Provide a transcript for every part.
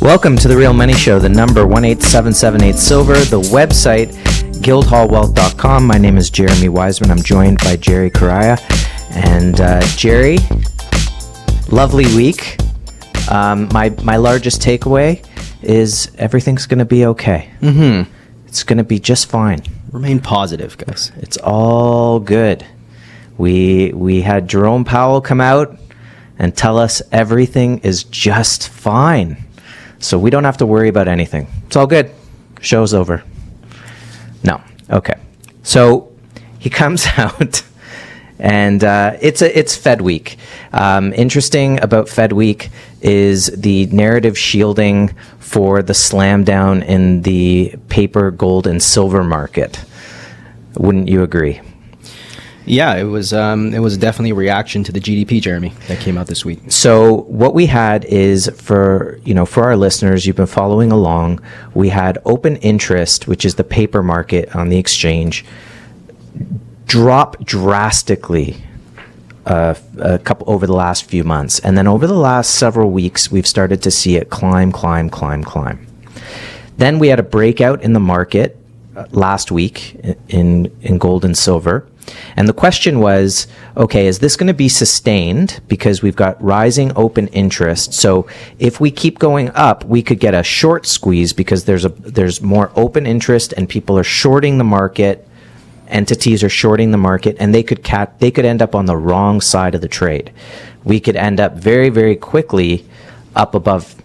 Welcome to The Real Money Show, the number 18778 Silver, the website, guildhallwealth.com. My name is Jeremy Wiseman. I'm joined by Jerry Correia. And Jerry, lovely week. My largest takeaway is everything's going to be okay. Mm-hmm. It's going to be just fine. Remain positive, guys. It's all good. We had Jerome Powell come out and tell us everything is just fine. So we don't have to worry about anything. It's all good. Show's over. No. Okay. So he comes out and it's Fed week. Interesting about Fed week is the narrative shielding for the slam down in the paper, gold, and silver market. Wouldn't you agree? Yeah, it was definitely a reaction to the GDP, Jeremy, that came out this week. So what we had is for our listeners, you've been following along, we had open interest, which is the paper market on the exchange, drop drastically over the last few months. And then over the last several weeks, we've started to see it climb. Then we had a breakout in the market last week in gold and silver. And the question was, okay, is this going to be sustained? Because we've got rising open interest. So if we keep going up, we could get a short squeeze because there's more open interest and people are shorting the market. Entities are shorting the market, and they could end up on the wrong side of the trade. We could end up very, very quickly up above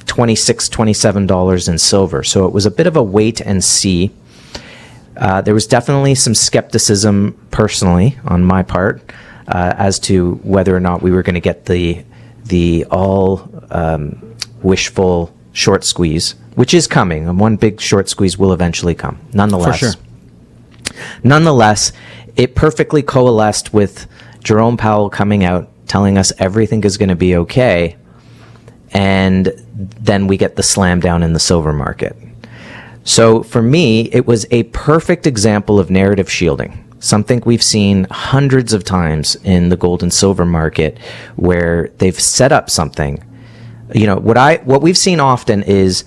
$26, $27 in silver. So it was a bit of a wait and see. There was definitely some skepticism personally on my part as to whether or not we were going to get the all wishful short squeeze, which is coming, and one big short squeeze will eventually come. Nonetheless, it perfectly coalesced with Jerome Powell coming out telling us everything is going to be okay, and then we get the slam down in the silver market. So for me, it was a perfect example of narrative shielding, something we've seen hundreds of times in the gold and silver market where they've set up something. What we've seen often is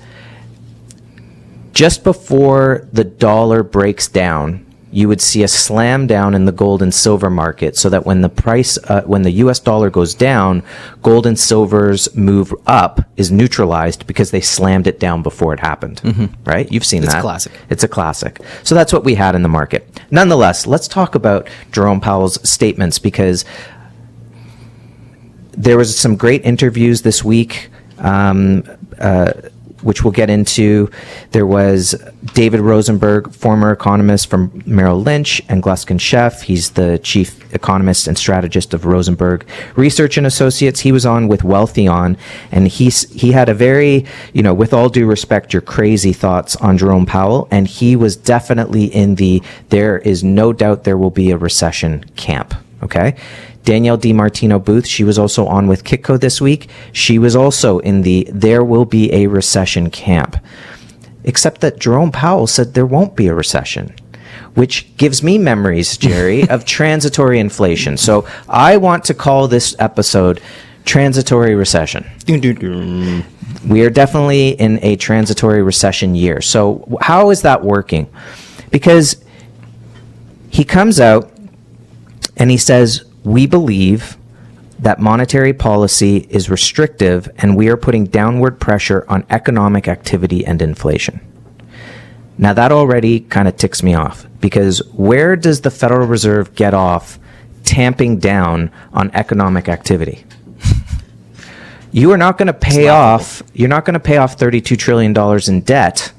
just before the dollar breaks down, you would see a slam down in the gold and silver market so that when the US dollar goes down, gold and silver's move up is neutralized because they slammed it down before it happened. Mm-hmm. Right? You've seen that. It's classic. It's a classic. So that's what we had in the market. Nonetheless, let's talk about Jerome Powell's statements because there was some great interviews this week, which we'll get into. There was David Rosenberg, former economist from Merrill Lynch, and Gluskin Sheff. He's the chief economist and strategist of Rosenberg Research and Associates. He was on with Wealthy On, and he had a very, with all due respect, your crazy thoughts on Jerome Powell, and he was definitely in there is no doubt there will be a recession camp. Okay? Danielle DiMartino Booth, she was also on with Kitco this week. She was also in there will be a recession camp. Except that Jerome Powell said there won't be a recession, which gives me memories, Jerry, of transitory inflation. So I want to call this episode Transitory Recession. We are definitely in a transitory recession year. So how is that working? Because he comes out and he says, we believe that monetary policy is restrictive and we are putting downward pressure on economic activity and inflation. Now that already kind of ticks me off because where does the Federal Reserve get off tamping down on economic activity? You're not going to pay off $32 trillion in debt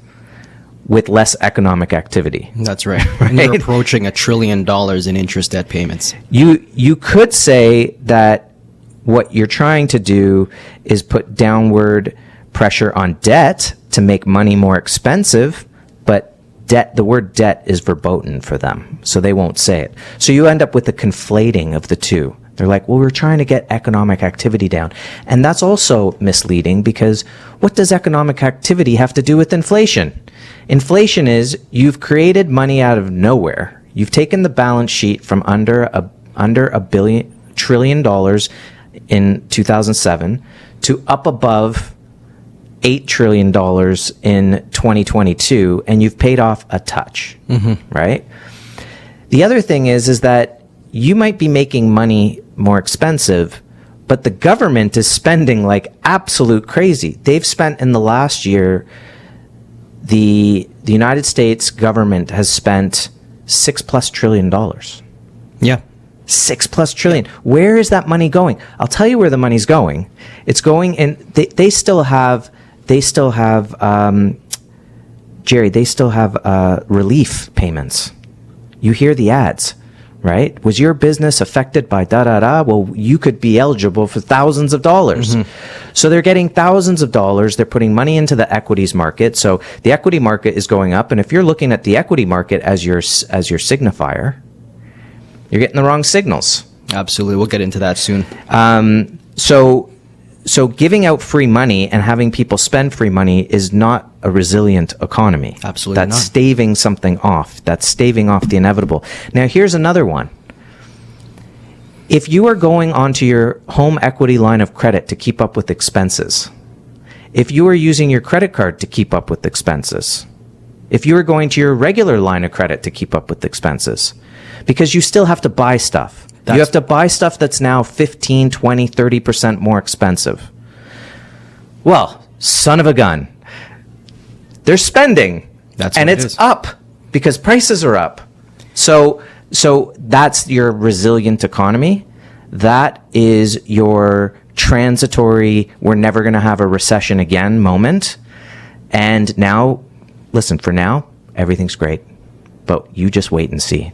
with less economic activity. That's right. And you're approaching $1 trillion in interest debt payments. You could say that what you're trying to do is put downward pressure on debt to make money more expensive, but the word debt is verboten for them, so they won't say it. So you end up with the conflating of the two. They're like, well, we're trying to get economic activity down. And that's also misleading because what does economic activity have to do with inflation? Inflation is you've created money out of nowhere. You've taken the balance sheet from under $1 trillion in 2007 to up above $8 trillion in 2022, and you've paid off a touch, right? The other thing is that you might be making money more expensive, but the government is spending like absolute crazy. They've spent in the last year, the United States government has spent $6+ trillion. Yeah. $6+ trillion. Where is that money going? I'll tell you where the money's going. It's going, and they still have, Jerry, they still have relief payments. You hear the ads, right? Was your business affected by da-da-da? Well, you could be eligible for thousands of dollars. So they're getting thousands of dollars. They're putting money into the equities market. So the equity market is going up. And if you're looking at the equity market as your signifier, you're getting the wrong signals. Absolutely. We'll get into that soon. So giving out free money and having people spend free money is not a resilient economy. Absolutely That's not. staving something off. That's staving off the inevitable. Now, here's another one. If you are going onto your home equity line of credit to keep up with expenses, if you are using your credit card to keep up with expenses, if you are going to your regular line of credit to keep up with expenses, because you still have to buy stuff. You have to buy stuff that's now 15, 20, 30% more expensive. Well, son of a gun. They're spending. And it's up because prices are up. So that's your resilient economy. That is your transitory, we're never going to have a recession again moment. And now, listen, for now, everything's great. But you just wait and see.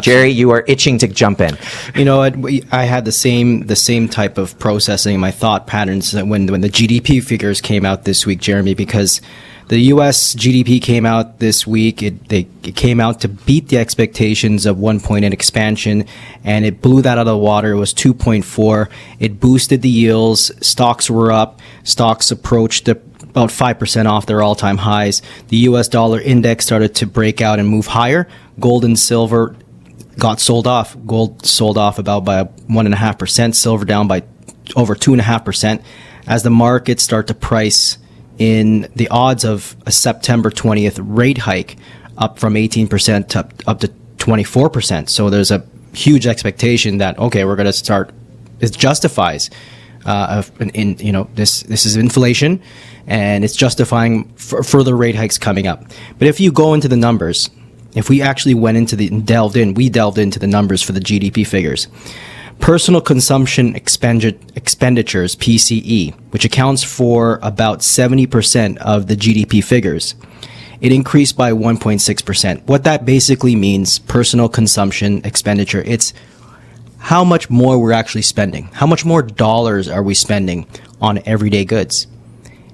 Jerry, you are itching to jump in. You know what? I had the same type of processing in my thought patterns when the GDP figures came out this week, Jeremy, because the U.S. GDP came out this week. It came out to beat the expectations of 1 point in expansion, and it blew that out of the water. It was 2.4. It boosted the yields. Stocks were up. Stocks approached about 5% off their all-time highs. The U.S. dollar index started to break out and move higher. Gold and silver got sold off. Gold sold off about by 1.5%. Silver down by over 2.5%. As the markets start to price in the odds of a September 20th rate hike, up from 18% to up to 24%. So there's a huge expectation that, okay, we're going to start. It justifies. This is inflation, and it's justifying further rate hikes coming up. But if you go into the numbers, if we actually delved into the numbers for the GDP figures, personal consumption expenditures (PCE), which accounts for about 70% of the GDP figures, it increased by 1.6%. What that basically means, personal consumption expenditure, it's how much more we're actually spending. How much more dollars are we spending on everyday goods?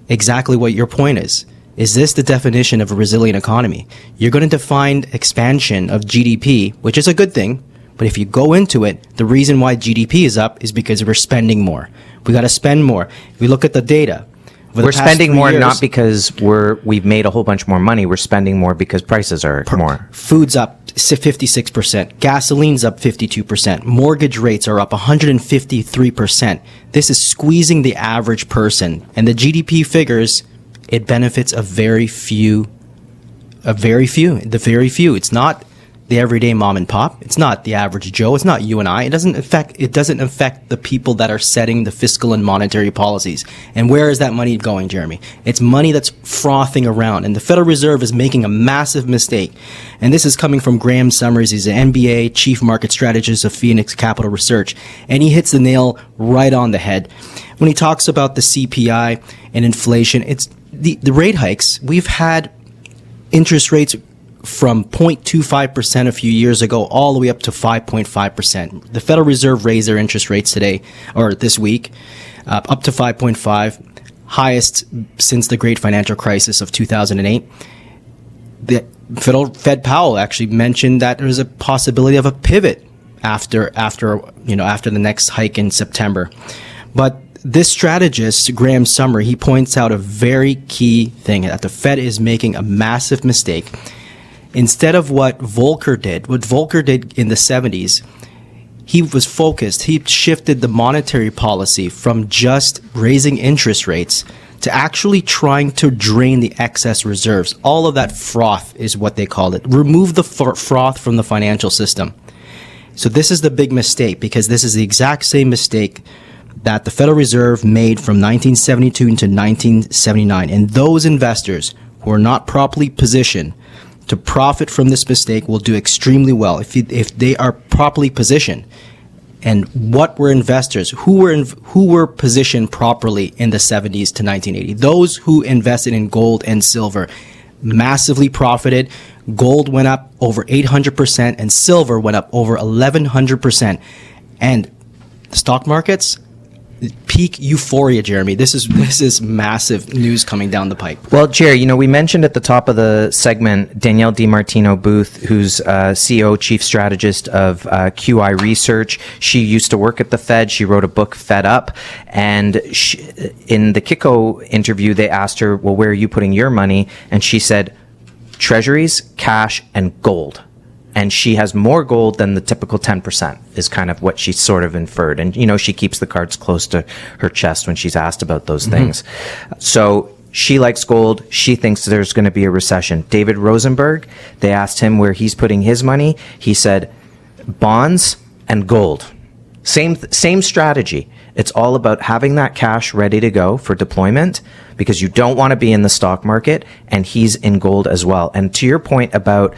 Exactly what your point is. Is this the definition of a resilient economy? You're going to define expansion of GDP, which is a good thing, but if you go into it, the reason why GDP is up is because we're spending more. We got to spend more. If we look at the data, we're spending more not because we've made a whole bunch more money. We're spending more because prices are more. Food's up 56%. Gasoline's up 52%. Mortgage rates are up 153%. This is squeezing the average person. And the GDP figures, it benefits the very few. It's not the everyday mom and pop. It's not the average Joe. It's not you and I. It doesn't affect the people that are setting the fiscal and monetary policies. And where is that money going, Jeremy? It's money that's frothing around. And the Federal Reserve is making a massive mistake. And this is coming from Graham Summers. He's an MBA, Chief Market Strategist of Phoenix Capital Research. And he hits the nail right on the head. When he talks about the CPI and inflation, it's the rate hikes. We've had interest rates from 0.25% a few years ago all the way up to 5.5%. The Federal Reserve raised their interest rates this week, up to 5.5, highest since the Great Financial Crisis of 2008. The Fed Powell actually mentioned that there's a possibility of a pivot after the next hike in September. But this strategist, Graham Summer, he points out a very key thing, that the Fed is making a massive mistake. Instead of what Volcker did in the 70s, he was focused. He shifted the monetary policy from just raising interest rates to actually trying to drain the excess reserves. All of that froth is what they call it. Remove the froth from the financial system. So this is the big mistake, because this is the exact same mistake that the Federal Reserve made from 1972 to 1979. And those investors who are not properly positioned to profit from this mistake will do extremely well if they are properly positioned. And what were investors who were positioned properly in the 70s to 1980? Those who invested in gold and silver massively profited. Gold went up over 800% and silver went up over 1100%. And the stock markets, peak euphoria, Jeremy. This is massive news coming down the pipe. Well, Jerry, we mentioned at the top of the segment Danielle DiMartino Booth, who's CEO, chief strategist of QI Research. She used to work at the Fed. She wrote a book, Fed Up. And in the Kiko interview, they asked her, well, where are you putting your money? And she said, treasuries, cash, and gold. And she has more gold than the typical 10%, is kind of what she sort of inferred. And, she keeps the cards close to her chest when she's asked about those things. So she likes gold. She thinks there's going to be a recession. David Rosenberg, they asked him where he's putting his money. He said bonds and gold. Same strategy. It's all about having that cash ready to go for deployment, because you don't want to be in the stock market, and he's in gold as well. And to your point about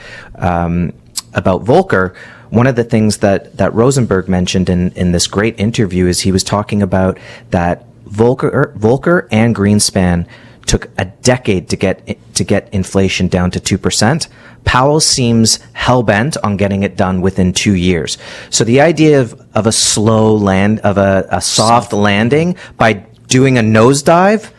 Volcker, one of the things that Rosenberg mentioned in this great interview is he was talking about that Volcker and Greenspan took a decade to get inflation down to 2%. Powell seems hell-bent on getting it done within 2 years. So the idea of a slow land, of a soft landing by doing a nosedive,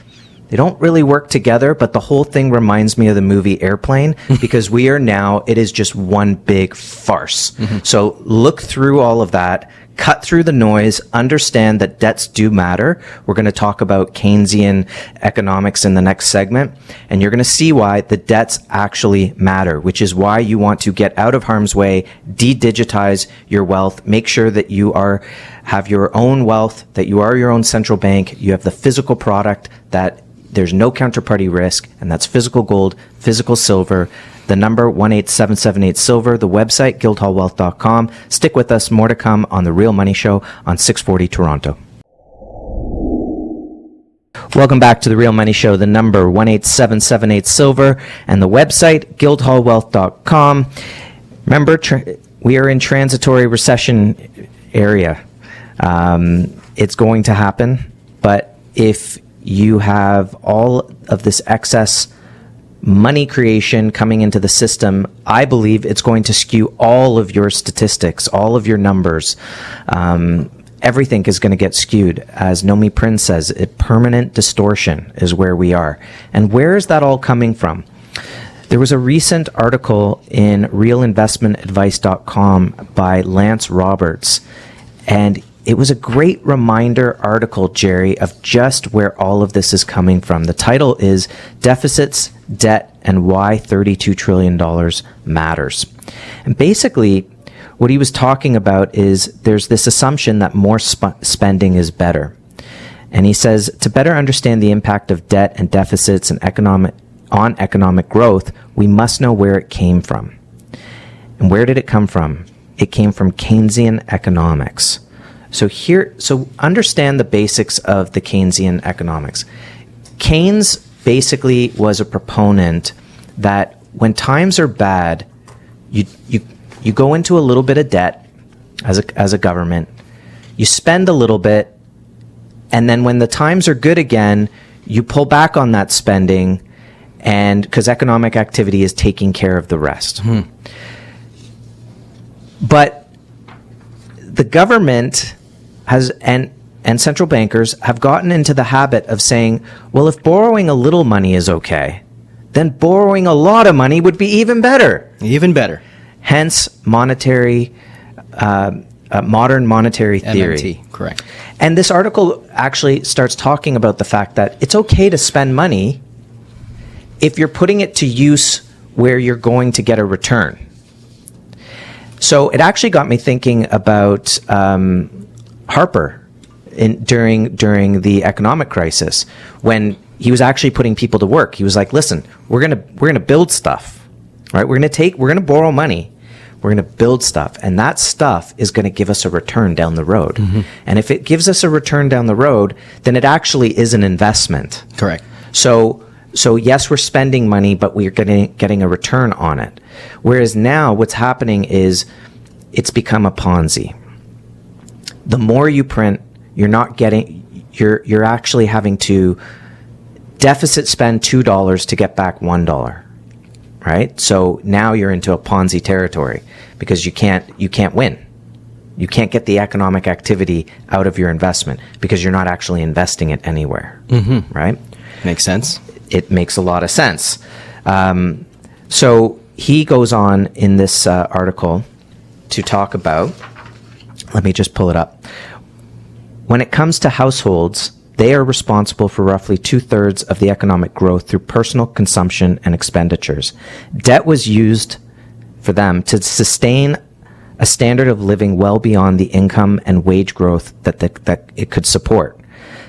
they don't really work together, but the whole thing reminds me of the movie Airplane, because it is just one big farce. So look through all of that, cut through the noise, understand that debts do matter. We're going to talk about Keynesian economics in the next segment, and you're going to see why the debts actually matter, which is why you want to get out of harm's way, de-digitize your wealth, make sure that you have your own wealth, that you are your own central bank, you have the physical product that there's no counterparty risk, and that's physical gold, physical silver. The number 18778-SILVER, the website guildhallwealth.com. Stick with us, more to come on The Real Money Show on 640 Toronto. Welcome back to The Real Money Show, the number 18778-SILVER, and the website guildhallwealth.com. Remember, we are in transitory recession area. It's going to happen, but if you have all of this excess money creation coming into the system, I believe it's going to skew all of your statistics, all of your numbers. Everything is going to get skewed. As Nomi Prince says, a permanent distortion is where we are. And where is that all coming from? There was a recent article in realinvestmentadvice.com by Lance Roberts, and it was a great reminder article, Jerry, of just where all of this is coming from. The title is Deficits, Debt, and Why $32 Trillion Matters. And basically, what he was talking about is there's this assumption that more spending is better. And he says, to better understand the impact of debt and deficits and on economic growth, we must know where it came from. And where did it come from? It came from Keynesian economics. So understand the basics of the Keynesian economics. Keynes basically was a proponent that when times are bad, you go into a little bit of debt as a government, you spend a little bit, and then when the times are good again, you pull back on that spending, and because economic activity is taking care of the rest. But the government has and central bankers have gotten into the habit of saying, well, if borrowing a little money is okay, then borrowing a lot of money would be even better. Even better. Hence, modern monetary theory. MMT, correct. And this article actually starts talking about the fact that it's okay to spend money if you're putting it to use where you're going to get a return. So it actually got me thinking about Harper during the economic crisis, when he was actually putting people to work. He was like, listen, we're going to build stuff, right? We're going to borrow money. We're going to build stuff, and that stuff is going to give us a return down the road. Mm-hmm. And if it gives us a return down the road, then it actually is an investment. Correct. So yes, we're spending money, but we're getting a return on it. Whereas now what's happening is it's become a Ponzi. The more you print, you're actually having to deficit spend $2 to get back $1. Right? So now you're into a Ponzi territory because you can't win. You can't get the economic activity out of your investment because you're not actually investing it anywhere. Mm-hmm. Right? Makes sense. It makes a lot of sense. So he goes on in this article to talk about, let me just pull it up. When it comes to households, they are responsible for roughly 2/3 of the economic growth through personal consumption and expenditures. Debt was used for them to sustain a standard of living well beyond the income and wage growth that it could support.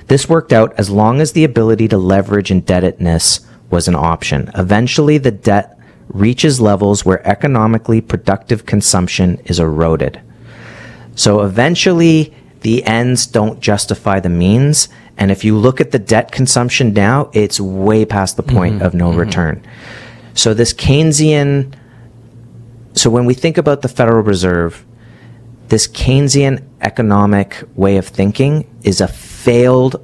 This worked out as long as the ability to leverage indebtedness was an option. Eventually, the debt reaches levels where economically productive consumption is eroded. So eventually, the ends don't justify the means. And if you look at the debt consumption now, it's way past the point of no return. So this Keynesian, so when we think about the Federal Reserve, this Keynesian economic way of thinking is a failed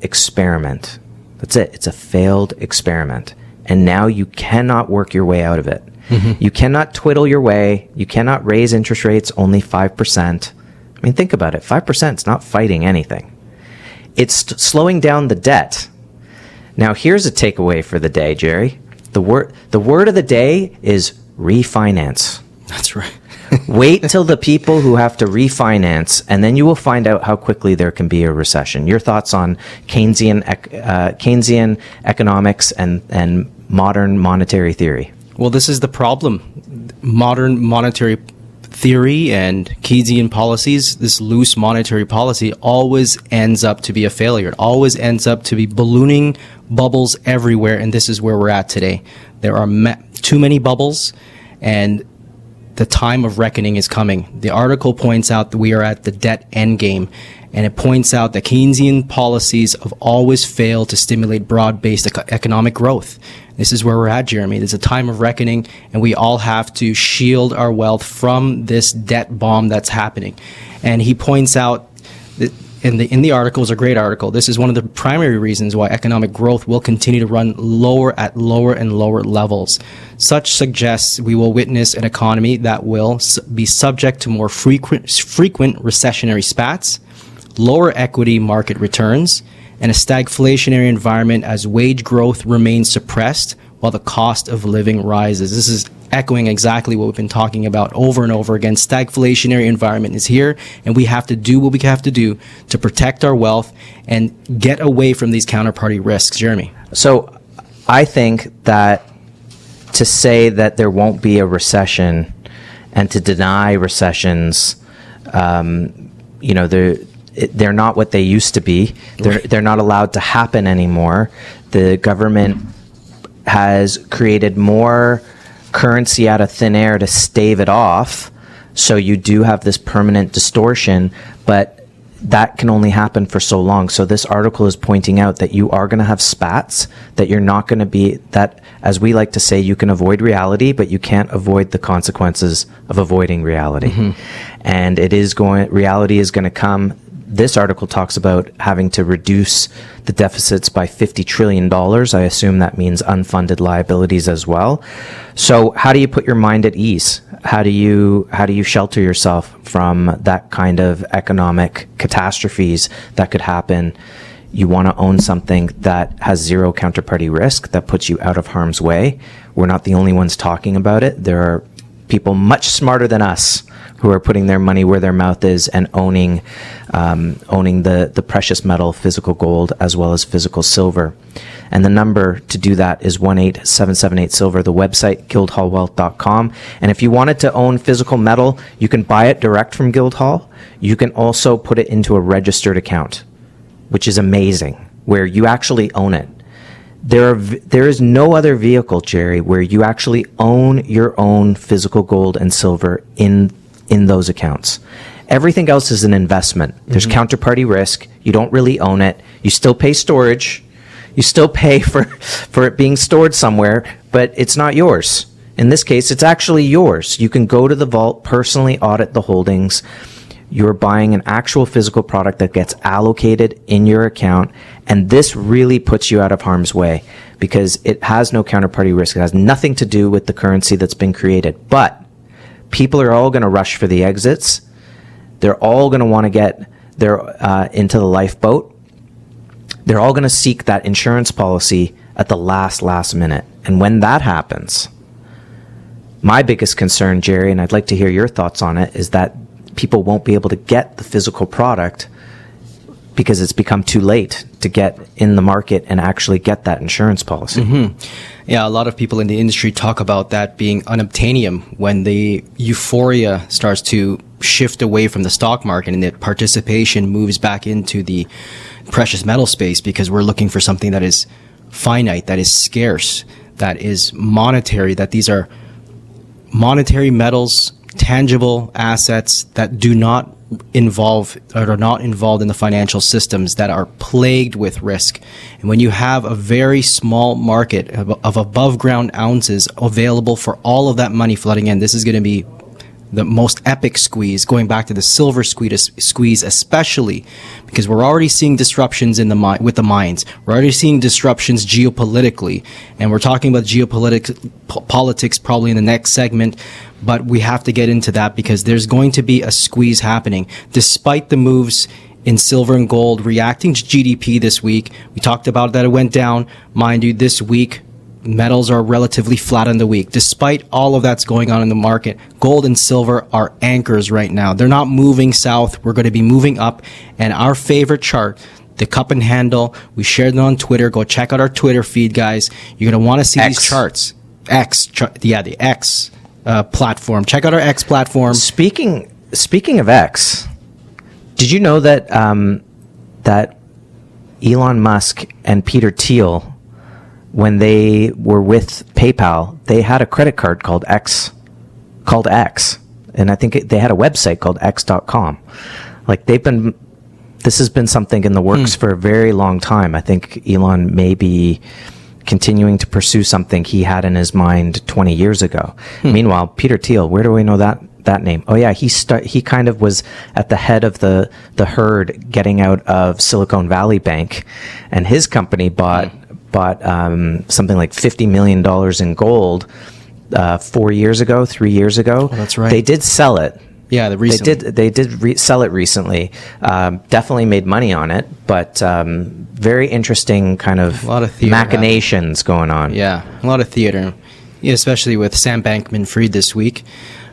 experiment. That's it. It's a failed experiment. And now you cannot work your way out of it. Mm-hmm. You cannot twiddle your way. You cannot raise interest rates only 5%. I mean, think about it. 5% is not fighting anything. It's slowing down the debt. Now, here's a takeaway for the day, Jerry. The word of the day is refinance. That's right. Wait till the people who have to refinance, and then you will find out how quickly there can be a recession. Your thoughts on Keynesian economics and modern monetary theory? Well, this is the problem. Modern monetary theory and Keynesian policies, this loose monetary policy always ends up to be a failure. It always ends up to be ballooning bubbles everywhere, and this is where we're at today. There are too many bubbles, and the time of reckoning is coming. The article points out that we are at the debt endgame, and it points out that Keynesian policies have always failed to stimulate broad-based economic growth. This is where we're at, Jeremy. There's a time of reckoning, and we all have to shield our wealth from this debt bomb that's happening. And he points out that in the article, is a great article. This is one of the primary reasons why economic growth will continue to run lower and lower levels. Such suggests we will witness an economy that will be subject to more frequent recessionary spats, lower equity market returns, and a stagflationary environment as wage growth remains suppressed while the cost of living rises. This is echoing exactly what we've been talking about over and over again. Stagflationary environment is here, and we have to do what we have to do to protect our wealth and get away from these counterparty risks. Jeremy? So I think that to say that there won't be a recession and to deny recessions, they're not what they used to be. They're not allowed to happen anymore. The government has created more currency out of thin air to stave it off. So you do have this permanent distortion, but that can only happen for so long. So this article is pointing out that you are going to have spats, that you're not going to be, that, as we like to say, you can avoid reality, but you can't avoid the consequences of avoiding reality. Mm-hmm. And reality is going to come. This article talks about having to reduce the deficits by $50 trillion. I assume that means unfunded liabilities as well. So how do you put your mind at ease? How do you shelter yourself from that kind of economic catastrophes that could happen? You want to own something that has zero counterparty risk, that puts you out of harm's way. We're not the only ones talking about it. There are people much smarter than us who are putting their money where their mouth is and owning the precious metal, physical gold, as well as physical silver. And the number to do that is 1-877-8-SILVER, the website, guildhallwealth.com. And if you wanted to own physical metal, you can buy it direct from Guildhall. You can also put it into a registered account, which is amazing. where you actually own it. There is no other vehicle, Jerry, where you actually own your own physical gold and silver in those accounts. Everything else is an investment. There's counterparty risk. You don't really own it. You still pay storage. You still pay for it being stored somewhere, but it's not yours. In this case, it's actually yours. You can go to the vault, personally audit the holdings. You're buying an actual physical product that gets allocated in your account, and this really puts you out of harm's way because it has no counterparty risk. It has nothing to do with the currency that's been created. But people are all going to rush for the exits. They're all going to want to get into the lifeboat. They're all going to seek that insurance policy at the last minute. And when that happens, my biggest concern, Jerry, and I'd like to hear your thoughts on it, is that people won't be able to get the physical product because it's become too late to get in the market and actually get that insurance policy. Yeah, a lot of people in the industry talk about that being unobtainium when the euphoria starts to shift away from the stock market and the participation moves back into the precious metal space, because we're looking for something that is finite, that is scarce, that is monetary, that these are monetary metals, tangible assets that do not involve or are not involved in the financial systems, that are plagued with risk. And when you have a very small market of above ground ounces available for all of that money flooding in, this is going to be the most epic squeeze, going back to the silver squeeze especially, because we're already seeing disruptions in with the mines. We're already seeing disruptions geopolitically, and we're talking about politics probably in the next segment, but we have to get into that because there's going to be a squeeze happening. Despite the moves in silver and gold reacting to GDP this week, we talked about that it went down. Mind you, this week, metals are relatively flat on the week. Despite all of that's going on in the market, gold and silver are anchors right now. They're not moving south. We're going to be moving up. And our favorite chart, the cup and handle, we shared it on Twitter. Go check out our Twitter feed, guys. You're going to want to see these charts. The X platform. Check out our X platform. Speaking of X, did you know that that Elon Musk and Peter Thiel, when they were with PayPal, they had a credit card called X. And I think they had a website called X.com. Like this has been something in the works for a very long time. I think Elon may be continuing to pursue something he had in his mind 20 years ago. Meanwhile, Peter Thiel, where do we know that name? Oh yeah, he kind of was at the head of the herd getting out of Silicon Valley Bank, and his company bought something like $50 million in gold 3 years ago. Oh, that's right. They did sell it. Yeah, they did sell it recently. Definitely made money on it, but very interesting kind of machinations going on. Yeah, a lot of theater, especially with Sam Bankman-Fried this week.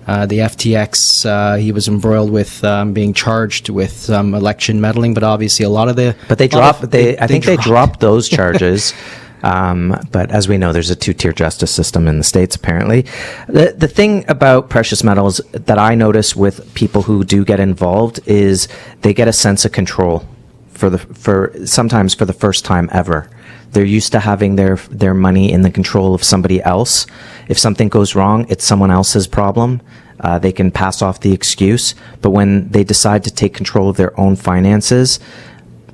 The FTX, he was embroiled with being charged with some election meddling, but obviously a lot of the... But they dropped those charges. But as we know, there's a two-tier justice system in the States, apparently. The thing about precious metals that I notice with people who do get involved is they get a sense of control sometimes for the first time ever. They're used to having their money in the control of somebody else. If something goes wrong, it's someone else's problem. They can pass off the excuse. But when they decide to take control of their own finances,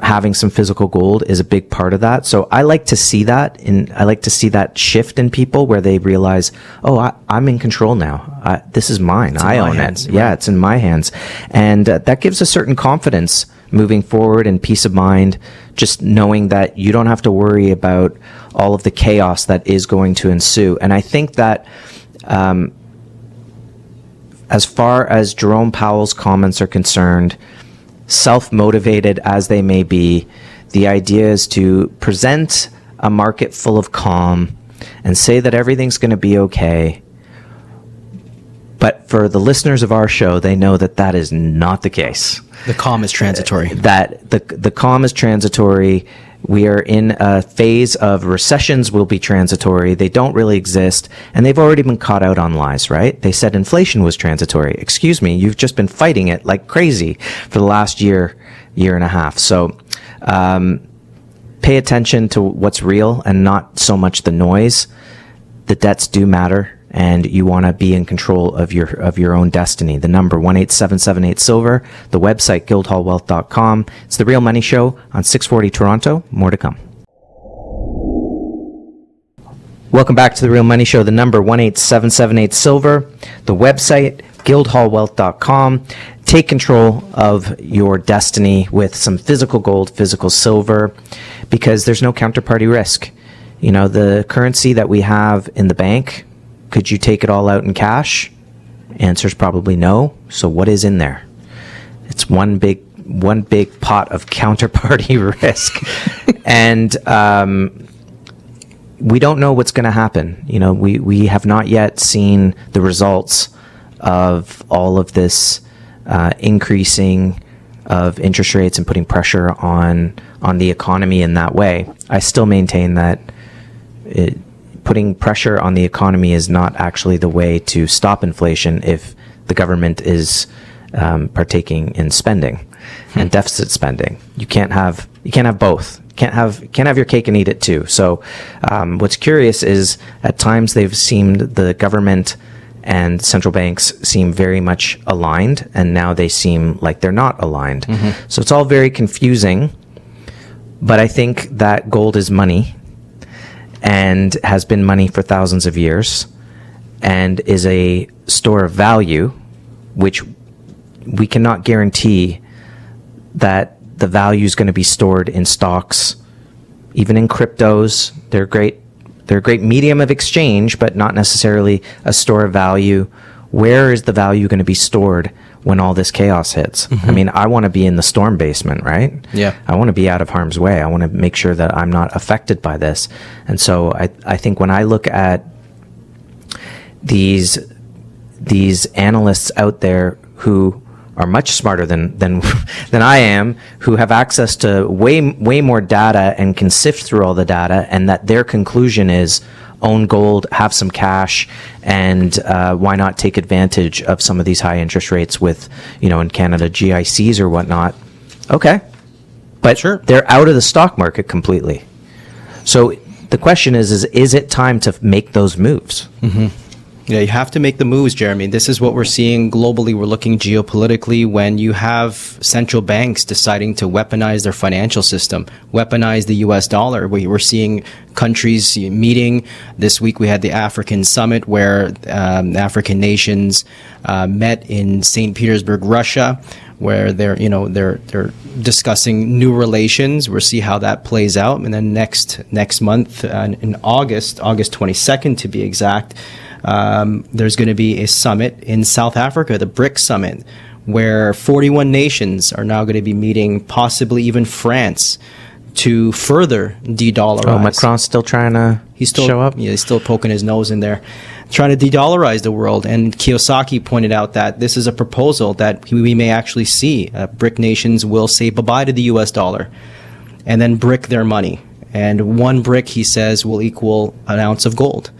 having some physical gold is a big part of that. So I like to see that, I like to see that shift in people where they realize, oh, I'm in control now. This is mine. I own it. Right? Yeah, it's in my hands. And that gives a certain confidence moving forward and peace of mind, just knowing that you don't have to worry about all of the chaos that is going to ensue. And I think that as far as Jerome Powell's comments are concerned, self-motivated as they may be, the idea is to present a market full of calm and say that everything's going to be okay. But for the listeners of our show, they know that that is not the case. The calm is transitory. That the calm is transitory. We are in a phase of recessions will be transitory. They don't really exist. And they've already been caught out on lies, right? They said inflation was transitory. Excuse me, you've just been fighting it like crazy for the last year and a half. So pay attention to what's real and not so much the noise. The debts do matter, and you want to be in control of your own destiny. The number 18778-SILVER, the website guildhallwealth.com. It's The Real Money Show on 640 Toronto. More to come. Welcome back to The Real Money Show. The number 18778-SILVER, the website guildhallwealth.com. Take control of your destiny with some physical gold, physical silver, because there's no counterparty risk. You know, the currency that we have in the bank, could you take it all out in cash? Answer's probably no. So what is in there? It's one big pot of counterparty risk. And we don't know what's going to happen. You know, we have not yet seen the results of all of this increasing of interest rates and putting pressure on the economy in that way. I still maintain that putting pressure on the economy is not actually the way to stop inflation if the government is partaking in spending and deficit spending. You can't have both. Can't have your cake and eat it too. So what's curious is at times they've seemed, the government and central banks seem very much aligned, and now they seem like they're not aligned. So it's all very confusing, but I think that gold is money and has been money for thousands of years and is a store of value, which we cannot guarantee that the value is going to be stored in stocks, even in cryptos. They're a great medium of exchange, but not necessarily a store of value. Where is the value going to be stored when all this chaos hits? I mean, I want to be in the storm basement, right? Yeah. I want to be out of harm's way. I want to make sure that I'm not affected by this. And so I think when I look at these analysts out there who are much smarter than I am, who have access to way more data and can sift through all the data, and that their conclusion is own gold, have some cash, and why not take advantage of some of these high interest rates with, in Canada, GICs or whatnot. Okay. But sure, they're out of the stock market completely. So the question is it time to make those moves? Yeah, you have to make the moves, Jeremy. This is what we're seeing globally. We're looking geopolitically when you have central banks deciding to weaponize their financial system, weaponize the US dollar. We're seeing countries meeting. This week we had the African summit where African nations met in St. Petersburg, Russia, where they're discussing new relations. We'll see how that plays out. And then next month in August 22nd to be exact, there's going to be a summit in South Africa, the BRICS summit, where 41 nations are now going to be meeting, possibly even France, to further de-dollarize. Oh, Macron's still trying to show up? Yeah, he's still poking his nose in there, trying to de-dollarize the world. And Kiyosaki pointed out that this is a proposal that we may actually see. BRIC nations will say bye-bye to the US dollar and then brick their money. And one brick, he says, will equal an ounce of gold.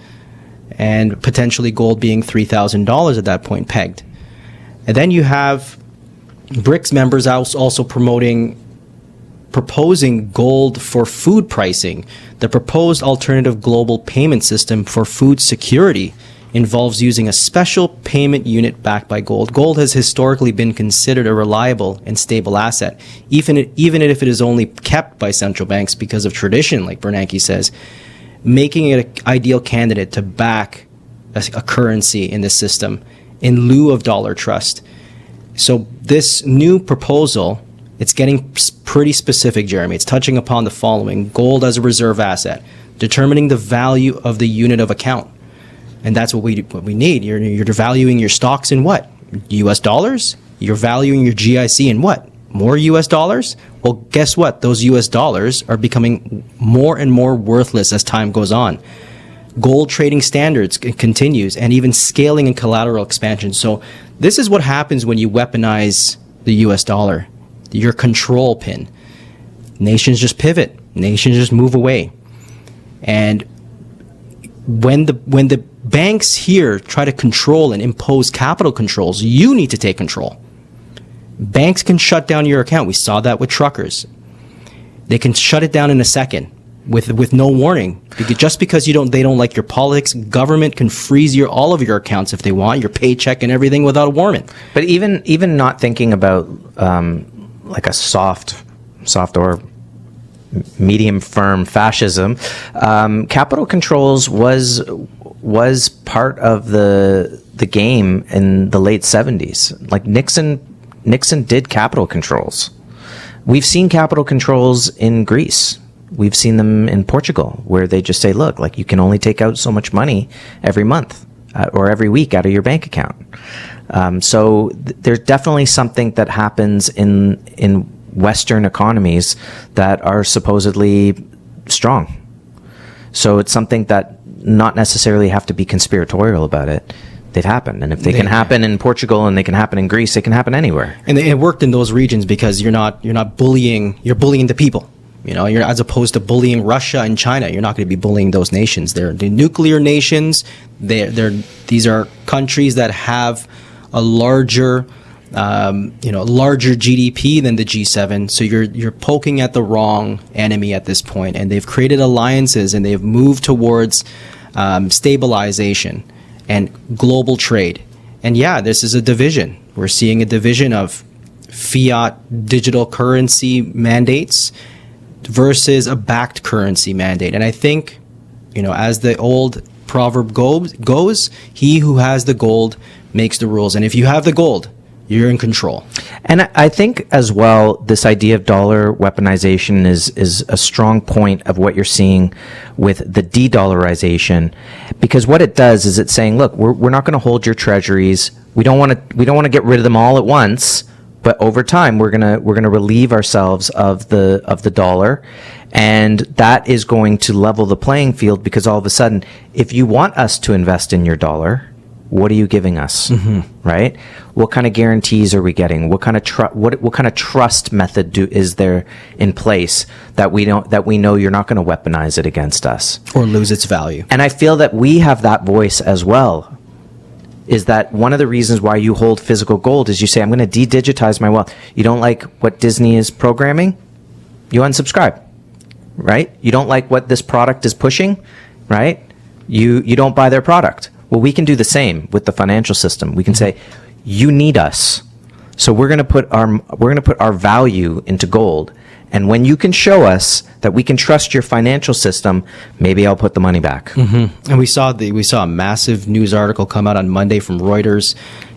And potentially gold being $3,000 at that point pegged. And then you have BRICS members also proposing gold for food pricing. The proposed alternative global payment system for food security involves using a special payment unit backed by gold. Gold has historically been considered a reliable and stable asset, even if it is only kept by central banks because of tradition, like Bernanke says, making it an ideal candidate to back a currency in the system in lieu of dollar trust. So this new proposal, it's getting pretty specific, Jeremy. It's touching upon the following: gold as a reserve asset, determining the value of the unit of account. And that's what we need. You're valuing your stocks in what? US dollars? You're valuing your GIC in what? More US dollars? Well, guess what? Those US dollars are becoming more and more worthless as time goes on. Gold trading standards continues, and even scaling and collateral expansion. So this is what happens when you weaponize the US dollar, your control pin. Nations just pivot. Nations just move away. And when the banks here try to control and impose capital controls, you need to take control. Banks can shut down your account. We saw that with truckers. They can shut it down in a second with no warning. Just because they don't like your politics, government can freeze all of your accounts if they want, your paycheck and everything without a warrant. But even not thinking about like a soft or medium firm fascism, capital controls was part of the game in the late 70s. Like Nixon did capital controls. We've seen capital controls in Greece. We've seen them in Portugal, where they just say, look, like you can only take out so much money every month or every week out of your bank account. So there's definitely something that happens in Western economies that are supposedly strong. So it's something that not necessarily have to be conspiratorial about it. They've happened. And if they can happen in Portugal and they can happen in Greece, they can happen anywhere. And it worked in those regions because you're not bullying, you're bullying the people. You're, as opposed to bullying Russia and China, you're not going to be bullying those nations. They're the nuclear nations. These are countries that have a larger GDP than the G7. So you're poking at the wrong enemy at this point, and they've created alliances and they've moved towards stabilization and global trade. And yeah, this is a division. We're seeing a division of fiat digital currency mandates versus a backed currency mandate. And I think, as the old proverb goes, he who has the gold makes the rules. And if you have the gold, you're in control. And I think as well, this idea of dollar weaponization is a strong point of what you're seeing with the de-dollarization, because what it does is it's saying, look, we're not going to hold your treasuries. We don't want to get rid of them all at once. But over time, we're gonna relieve ourselves of the dollar, and that is going to level the playing field, because all of a sudden, if you want us to invest in your dollar, what are you giving us, right? What kind of guarantees are we getting? What kind of trust method is there in place that we know you're not going to weaponize it against us or lose its value? And I feel that we have that voice as well. Is that one of the reasons why you hold physical gold is you say, I'm going to de-digitize my wealth. You don't like what Disney is programming? You unsubscribe, right? You don't like what this product is pushing, right? You don't buy their product. Well, we can do the same with the financial system. We can say, you need us. So we're going to put our value into gold. And when you can show us that we can trust your financial system, maybe I'll put the money back. And we saw a massive news article come out on Monday from Reuters.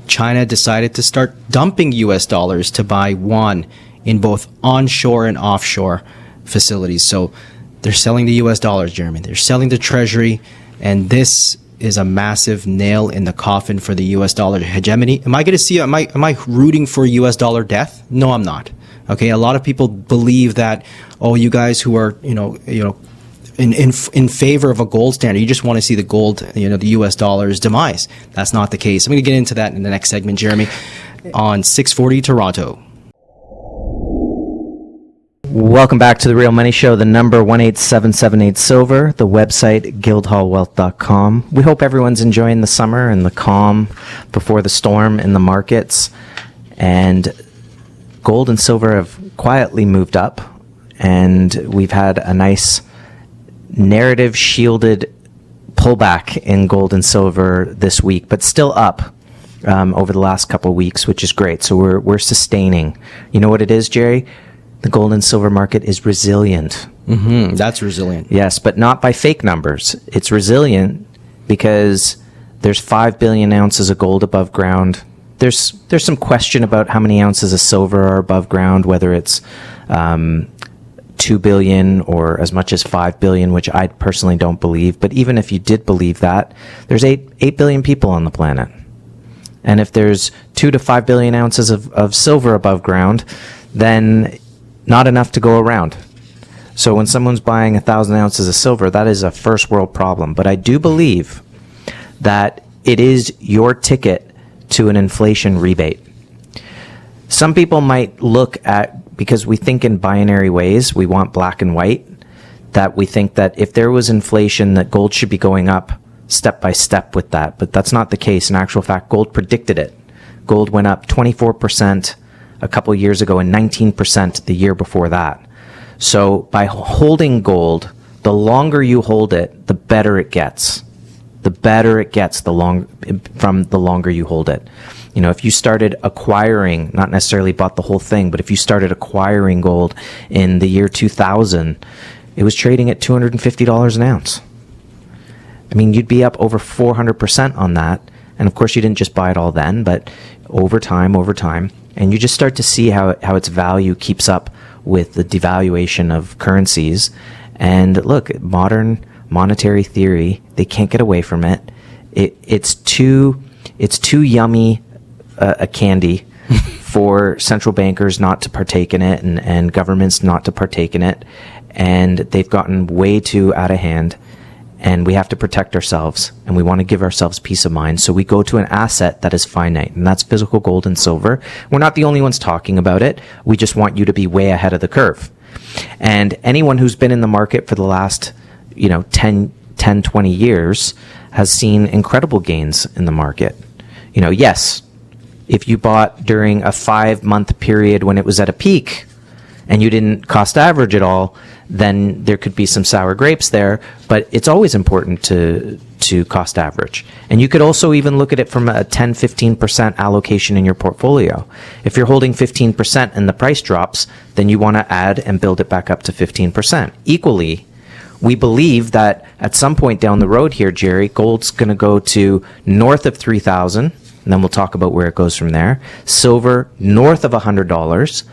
China decided to start dumping U.S. dollars to buy yuan in both onshore and offshore facilities. So they're selling the U.S. dollars, Jeremy. They're selling the treasury, and this is a massive nail in the coffin for the U.S. dollar hegemony. Am I rooting for U.S. dollar death? No, I'm not. Okay, a lot of people believe that, you guys who are, in favor of a gold standard, you just want to see the gold, the U.S. dollar's demise. That's not the case. I'm going to get into that in the next segment, Jeremy, on 640 Toronto. Welcome back to The Real Money Show, the number 18778 Silver, the website guildhallwealth.com. We hope everyone's enjoying the summer and the calm before the storm in the markets. And gold and silver have quietly moved up, and we've had a nice narrative shielded pullback in gold and silver this week, but still up over the last couple of weeks, which is great. So we're sustaining. You know what it is, Jerry? The gold and silver market is resilient. That's resilient. Yes, but not by fake numbers. It's resilient because there's 5 billion ounces of gold above ground. There's some question about how many ounces of silver are above ground, whether it's 2 billion or as much as 5 billion, which I personally don't believe. But even if you did believe that, there's 8 billion people on the planet. And if there's 2 to 5 billion ounces of silver above ground, then not enough to go around. So when someone's buying 1,000 ounces of silver, that is a first world problem. But I do believe that it is your ticket to an inflation rebate. Some people might look at, because we think in binary ways, we want black and white, that we think that if there was inflation, that gold should be going up step by step with that. But that's not the case. In actual fact, gold predicted it. Gold went up 24% a couple years ago and 19% the year before that. So by holding gold, the longer you hold it, the better it gets. The better it gets the longer you hold it. If you started acquiring, not necessarily bought the whole thing, but if you started acquiring gold in the year 2000, it was trading at $250 an ounce. I mean, you'd be up over 400% on that. And of course, you didn't just buy it all then, but over time, and you just start to see how its value keeps up with the devaluation of currencies. And look, modern monetary theory, they can't get away from it. It's too yummy a candy for central bankers not to partake in it and governments not to partake in it. And they've gotten way too out of hand. And we have to protect ourselves, and we want to give ourselves peace of mind. So we go to an asset that is finite, and that's physical gold and silver. We're not the only ones talking about it. We just want you to be way ahead of the curve. And anyone who's been in the market for the last 10, 20 years has seen incredible gains in the market. Yes, if you bought during a 5-month period when it was at a peak and you didn't cost average at all, then there could be some sour grapes there, but it's always important to cost average. And you could also even look at it from a 10-15% allocation in your portfolio. If you're holding 15% and the price drops, then you want to add and build it back up to 15%. Equally, we believe that at some point down the road here, Jerry, gold's going to go to north of 3,000, and then we'll talk about where it goes from there. Silver north of $100.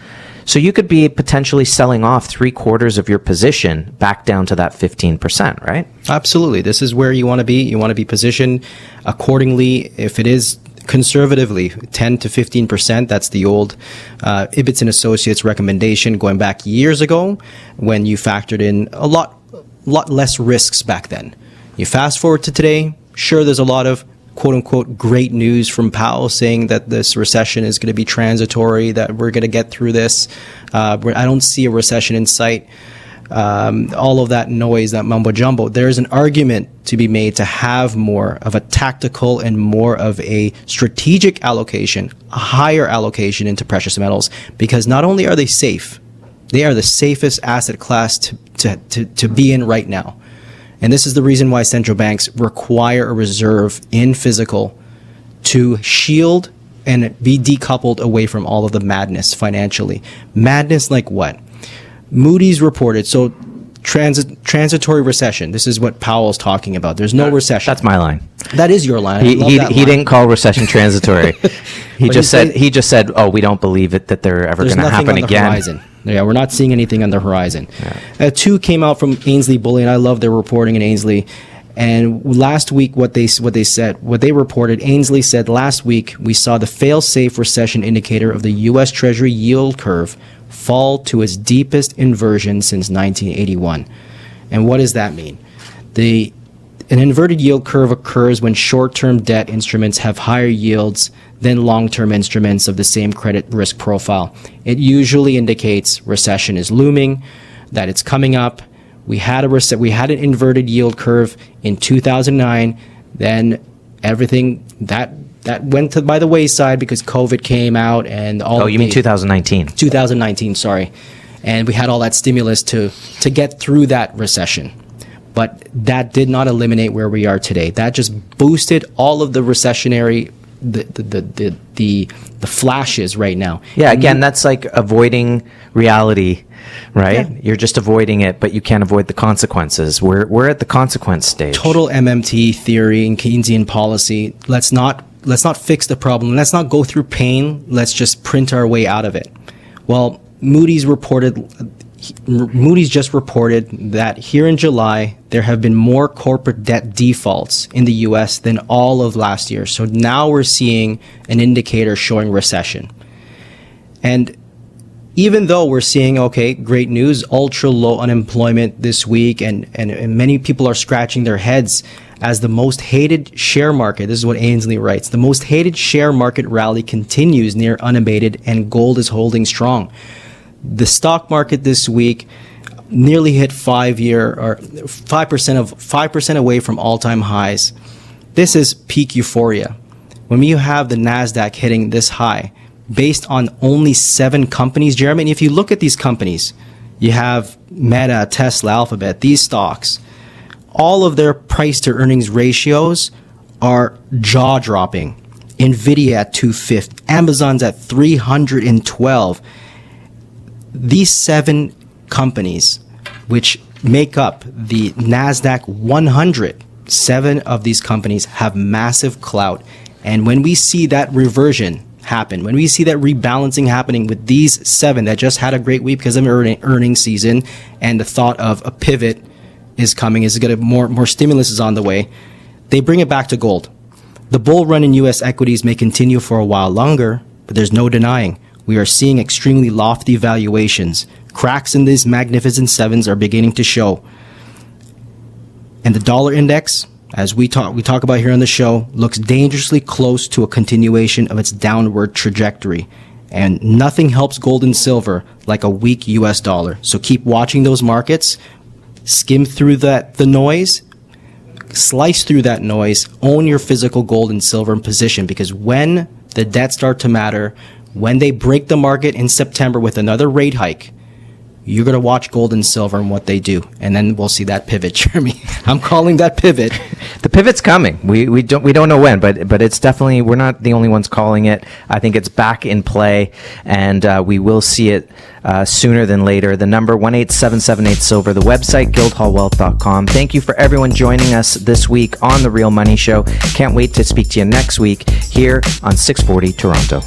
So you could be potentially selling off 3/4 of your position back down to that 15%, right? Absolutely. This is where you want to be. You want to be positioned accordingly. If it is conservatively 10 to 15%, that's the old Ibbotson Associates recommendation going back years ago when you factored in a lot less risks back then. You fast forward to today, sure, there's a lot of quote-unquote great news from Powell saying that this recession is going to be transitory, that we're going to get through this. I don't see a recession in sight. All of that noise, that mumbo-jumbo. There's an argument to be made to have more of a tactical and more of a strategic allocation, a higher allocation into precious metals, because not only are they safe, they are the safest asset class to be in right now. And this is the reason why central banks require a reserve in physical to shield and be decoupled away from all of the madness financially. Madness like what? Moody's reported, so transitory recession. This is what Powell's talking about. There's no recession. That's my line. That is your line. He didn't call recession transitory. He just said, oh, we don't believe it that they're ever going to happen again. Horizon. Yeah, we're not seeing anything on the horizon. Yeah. Two came out from Ainsley Bullion. I love their reporting in Ainsley. And last week, what they reported, Ainsley said last week, we saw the fail-safe recession indicator of the U.S. Treasury yield curve fall to its deepest inversion since 1981. And what does that mean? An inverted yield curve occurs when short-term debt instruments have higher yields than long-term instruments of the same credit risk profile. It usually indicates recession is looming, that it's coming up. We had an inverted yield curve in 2009. Then everything that went by the wayside because COVID came out and all. Oh, you mean 2019? 2019, sorry. And we had all that stimulus to get through that recession. But that did not eliminate where we are today. That just boosted all of the recessionary, the flashes right now. Yeah, again, that's like avoiding reality, right? Yeah. You're just avoiding it, but you can't avoid the consequences. We're at the consequence stage. Total MMT theory and Keynesian policy. Let's not fix the problem. Let's not go through pain. Let's just print our way out of it. Well, Moody's just reported that here in July, there have been more corporate debt defaults in the U.S. than all of last year. So now we're seeing an indicator showing recession. And even though we're seeing, okay, great news, ultra low unemployment this week, and many people are scratching their heads as the most hated share market, this is what Ainsley writes, the most hated share market rally continues near unabated and gold is holding strong. The stock market this week nearly hit 5% away from all-time highs. This is peak euphoria. When you have the NASDAQ hitting this high, based on only 7 companies, Jeremy, and if you look at these companies, You have Meta, Tesla, Alphabet, these stocks. All of their price to earnings ratios are jaw dropping. Nvidia at 250, Amazon's at 312. These 7 companies, which make up the NASDAQ 100, 7 of these companies have massive clout. And when we see that reversion happen, when we see that rebalancing happening with these 7 that just had a great week because of earnings season, and the thought of a pivot is coming, is going to more stimulus is on the way, they bring it back to gold. The bull run in U.S. equities may continue for a while longer, but there's no denying we are seeing extremely lofty valuations. Cracks in these magnificent 7s are beginning to show. And the dollar index, as we talk about here on the show, looks dangerously close to a continuation of its downward trajectory. And nothing helps gold and silver like a weak U.S. dollar. So keep watching those markets, skim through the noise, slice through that noise, own your physical gold and silver position, because when the debts start to matter, when they break the market in September with another rate hike, you're going to watch gold and silver and what they do, and then we'll see that pivot, Jeremy. I'm calling that pivot. The pivot's coming. We don't know when, but it's definitely, we're not the only ones calling it. I think it's back in play, and we will see it sooner than later. The number 18778 silver, the website guildhallwealth.com. Thank you for everyone joining us this week on The Real Money Show. Can't wait to speak to you next week here on 640 Toronto.